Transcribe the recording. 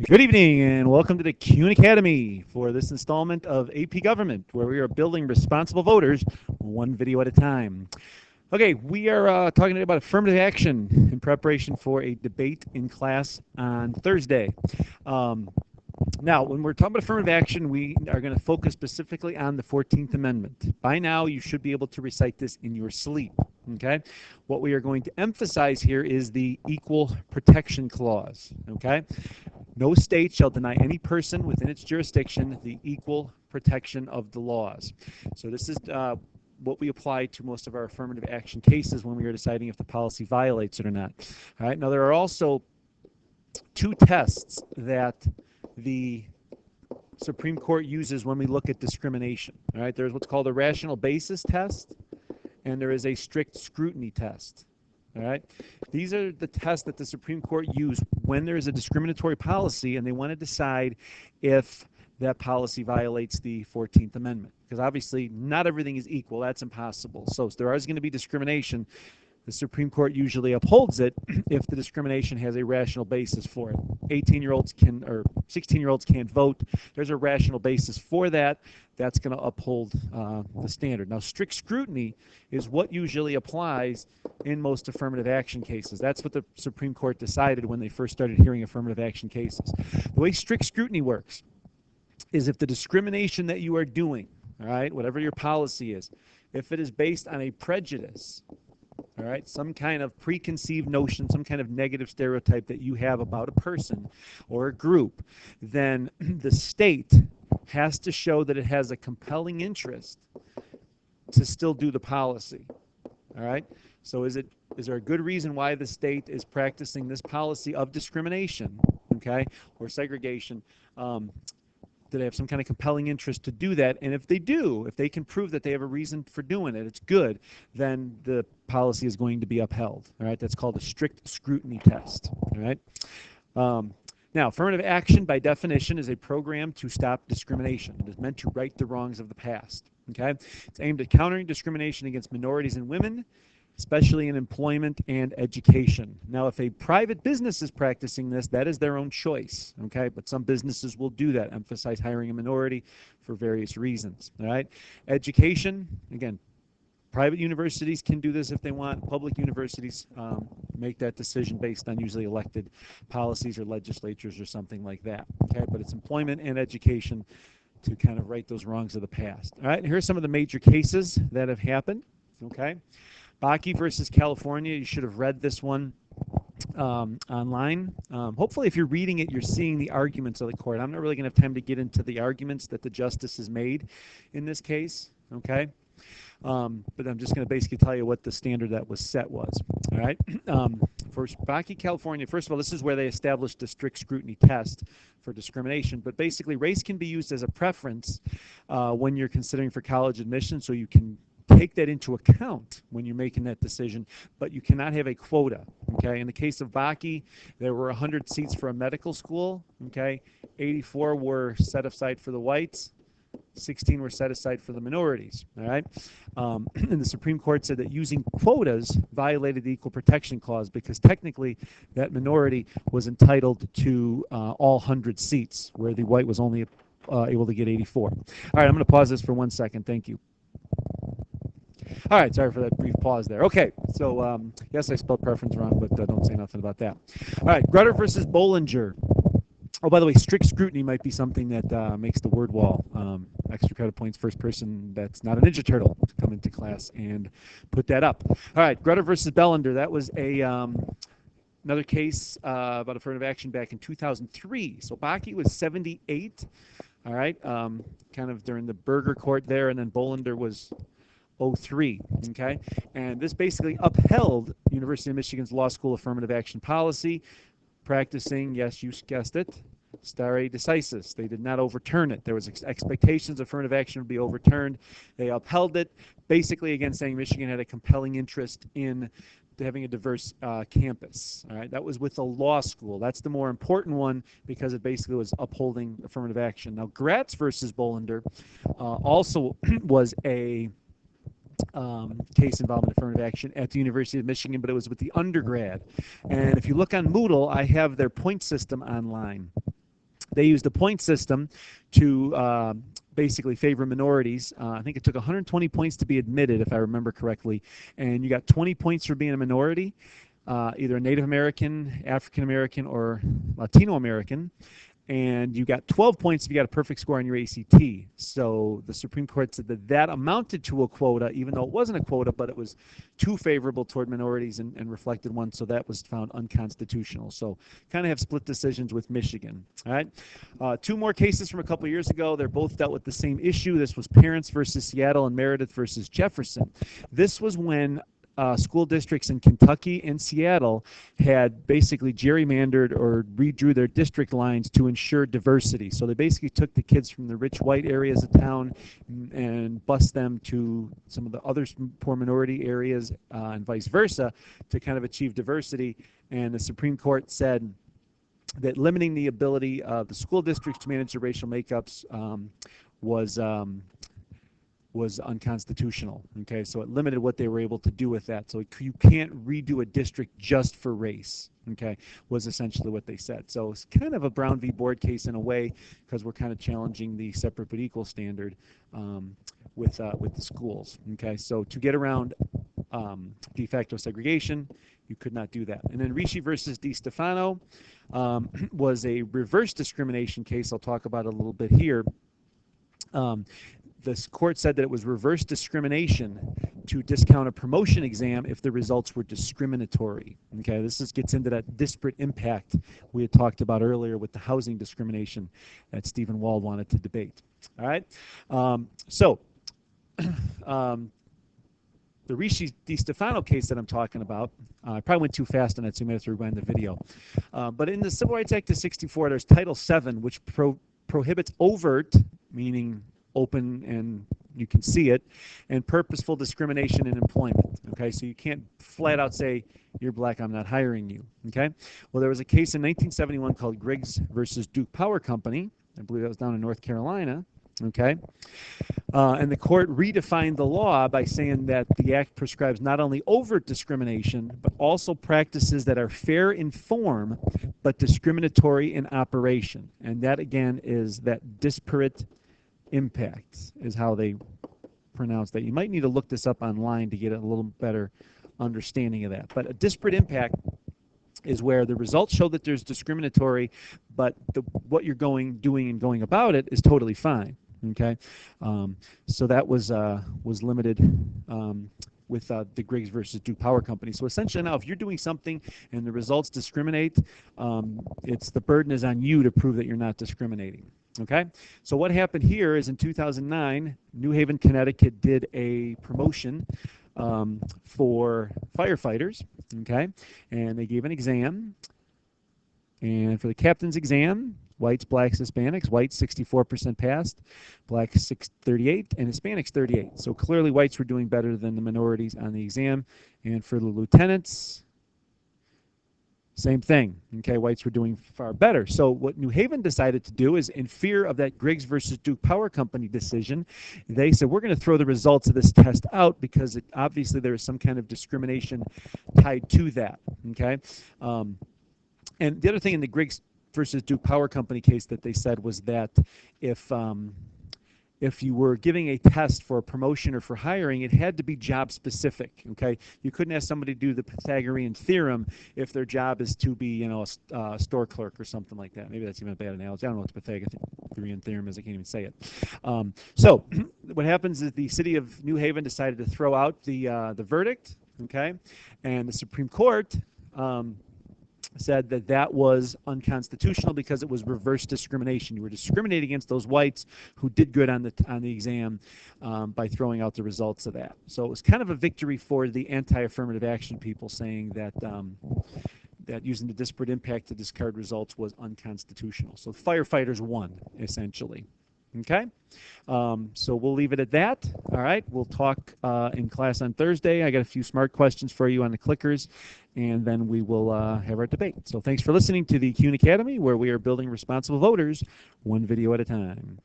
Good evening and welcome to the CUNY Academy for this installment of AP Government, where we are building responsible voters one video at a time. Okay, we are talking today about affirmative action in preparation for a debate in class on Thursday. Now, when we're talking about affirmative action, we are going to focus specifically on the 14th Amendment. By now, you should be able to recite this in your sleep. Okay, what we are going to emphasize here is the Equal Protection Clause. Okay, no state shall deny any person within its jurisdiction the equal protection of the laws. So this is what we apply to most of our affirmative action cases when we are deciding if the policy violates it or not. All right, now there are also two tests that the Supreme Court uses when we look at discrimination. All right, there's what's called a rational basis test, and there is a strict scrutiny test. All right, these are the tests that the Supreme Court use when there is a discriminatory policy and they want to decide if that policy violates the 14th Amendment. Because obviously not everything is equal. That's impossible. So there is going to be discrimination. The Supreme Court usually upholds it if the discrimination has a rational basis for it. 18-year-olds can, or 16-year-olds can't vote. There's a rational basis for that. That's going to uphold the standard. Now, strict scrutiny is what usually applies in most affirmative action cases. That's what the Supreme Court decided when they first started hearing affirmative action cases. The way strict scrutiny works is if the discrimination that you are doing, all right, whatever your policy is, if it is based on a prejudice, all right, some kind of preconceived notion, some kind of negative stereotype that you have about a person or a group, then the state has to show that it has a compelling interest to still do the policy. All right, so is there a good reason why the state is practicing this policy of discrimination, okay, or segregation? Do they have some kind of compelling interest to do that? And if they do, if they can prove that they have a reason for doing it, it's good, then the policy is going to be upheld. All right, that's called a strict scrutiny test. All right. Now, affirmative action, by definition, is a program to stop discrimination. It is meant to right the wrongs of the past. Okay, it's aimed at countering discrimination against minorities and women, especially in employment and education. Now, if a private business is practicing this, that is their own choice, okay? But some businesses will do that, emphasize hiring a minority for various reasons, all right? Education, again, private universities can do this if they want. Public universities make that decision based on usually elected policies or legislatures or something like that, okay? But it's employment and education to kind of right those wrongs of the past. All right, and here are some of the major cases that have happened, okay? Baki versus California, you should have read this one online. Hopefully, if you're reading it, you're seeing the arguments of the court. I'm not really going to have time to get into the arguments that the justices made in this case, okay? But I'm just going to basically tell you what the standard that was set was, all right? For Baki, California, first of all, this is where they established a strict scrutiny test for discrimination. But basically, race can be used as a preference when you're considering for college admission, so you can take that into account when you're making that decision, but you cannot have a quota, okay? In the case of Baki, there were 100 seats for a medical school, okay? 84 were set aside for the whites, 16 were set aside for the minorities, all right? And the Supreme Court said that using quotas violated the Equal Protection Clause because technically that minority was entitled to all 100 seats, where the white was only able to get 84. All right, I'm going to pause this for 1 second. Thank you. All right, sorry for that brief pause there. Okay, so yes, I spelled preference wrong, but don't say nothing about that. All right, Grutter versus Bolender. Oh, by the way, strict scrutiny might be something that makes the word wall. Extra credit points, first person that's not a Ninja Turtle to come into class and put that up. All right, Grutter versus Bolender. That was a another case about affirmative action back in 2003. So Baki was 78, all right, kind of during the Burger Court there, and then Bolender was 03, okay? And this basically upheld University of Michigan's law school affirmative action policy, practicing, yes, you guessed it, stare decisis. They did not overturn it. There was expectations affirmative action would be overturned. They upheld it, basically again saying Michigan had a compelling interest in having a diverse campus. All right, that was with the law school. That's the more important one because it basically was upholding affirmative action. Now, Gratz versus Bolender also was a case involving affirmative action at the University of Michigan, but it was with the undergrad. And if you look on Moodle, I have their point system online. They used a point system to basically favor minorities. I think it took 120 points to be admitted, if I remember correctly, and you got 20 points for being a minority, either a Native American, African American, or Latino American, and you got 12 points if you got a perfect score on your ACT. So the Supreme Court said that that amounted to a quota, even though it wasn't a quota, but it was too favorable toward minorities and reflected one, so that was found unconstitutional. So kind of have split decisions with Michigan. All right, two more cases from a couple years ago. They're both dealt with the same issue. This was Parents versus Seattle and Meredith versus Jefferson. This was when school districts in Kentucky and Seattle had basically gerrymandered or redrew their district lines to ensure diversity. So they basically took the kids from the rich white areas of town and bused them to some of the other poor minority areas and vice versa to kind of achieve diversity. And the Supreme Court said that limiting the ability of the school districts to manage their racial makeups was unconstitutional. Okay, so it limited what they were able to do with that. So you can't redo a district just for race. Okay, was essentially what they said. So it's kind of a Brown v. Board case in a way, because we're kind of challenging the separate but equal standard with the schools. Okay, so to get around de facto segregation, you could not do that. And then Rishi versus Distefano was a reverse discrimination case. I'll talk about it a little bit here. The court said that it was reverse discrimination to discount a promotion exam if the results were discriminatory. Okay, this gets into that disparate impact we had talked about earlier with the housing discrimination that Stephen Wald wanted to debate. All right, the Rishi Distefano case that I'm talking about, I probably went too fast on that, so you may have to rewind the video. But in the Civil Rights Act of '64, there's Title VII, which prohibits overt, meaning open and you can see it, and purposeful discrimination in employment. Okay, so you can't flat out say, you're black, I'm not hiring you. Okay, well, there was a case in 1971 called Griggs versus Duke Power Company. I believe that was down in North Carolina. Okay, and the court redefined the law by saying that the act prescribes not only overt discrimination, but also practices that are fair in form, but discriminatory in operation. And that, again, is that disparate impact is how they pronounce that. You might need to look this up online to get a little better understanding of that. But a disparate impact is where the results show that there's discriminatory, but what you're doing and going about it is totally fine. Okay, so that was limited with the Griggs versus Duke Power Company. So essentially now, if you're doing something and the results discriminate, the burden is on you to prove that you're not discriminating. Okay, so what happened here is in 2009, New Haven, Connecticut did a promotion for firefighters. Okay, and they gave an exam, and for the captain's exam, whites, blacks, Hispanics, whites 64% passed, blacks 38, and Hispanics 38. So clearly whites were doing better than the minorities on the exam. And for the lieutenants, same thing. Okay, whites were doing far better. So what New Haven decided to do is, in fear of that Griggs versus Duke Power Company decision, they said, we're going to throw the results of this test out because obviously there is some kind of discrimination tied to that. Okay, and the other thing in the Griggs versus Duke Power Company case that they said was that if you were giving a test for a promotion or for hiring, it had to be job specific. Okay, you couldn't ask somebody to do the Pythagorean theorem if their job is to be, a store clerk or something like that. Maybe that's even a bad analogy. I don't know what the Pythagorean theorem is. I can't even say it. So what happens is the city of New Haven decided to throw out the verdict. Okay, and the Supreme Court said that that was unconstitutional because it was reverse discrimination. You were discriminating against those whites who did good on the exam by throwing out the results of that. So it was kind of a victory for the anti-affirmative action people, saying that that using the disparate impact to discard results was unconstitutional. So firefighters won, essentially. Okay, so we'll leave it at that. All right, we'll talk in class on Thursday. I got a few smart questions for you on the clickers, and then we will have our debate. So thanks for listening to the CUNY Academy, where we are building responsible voters one video at a time.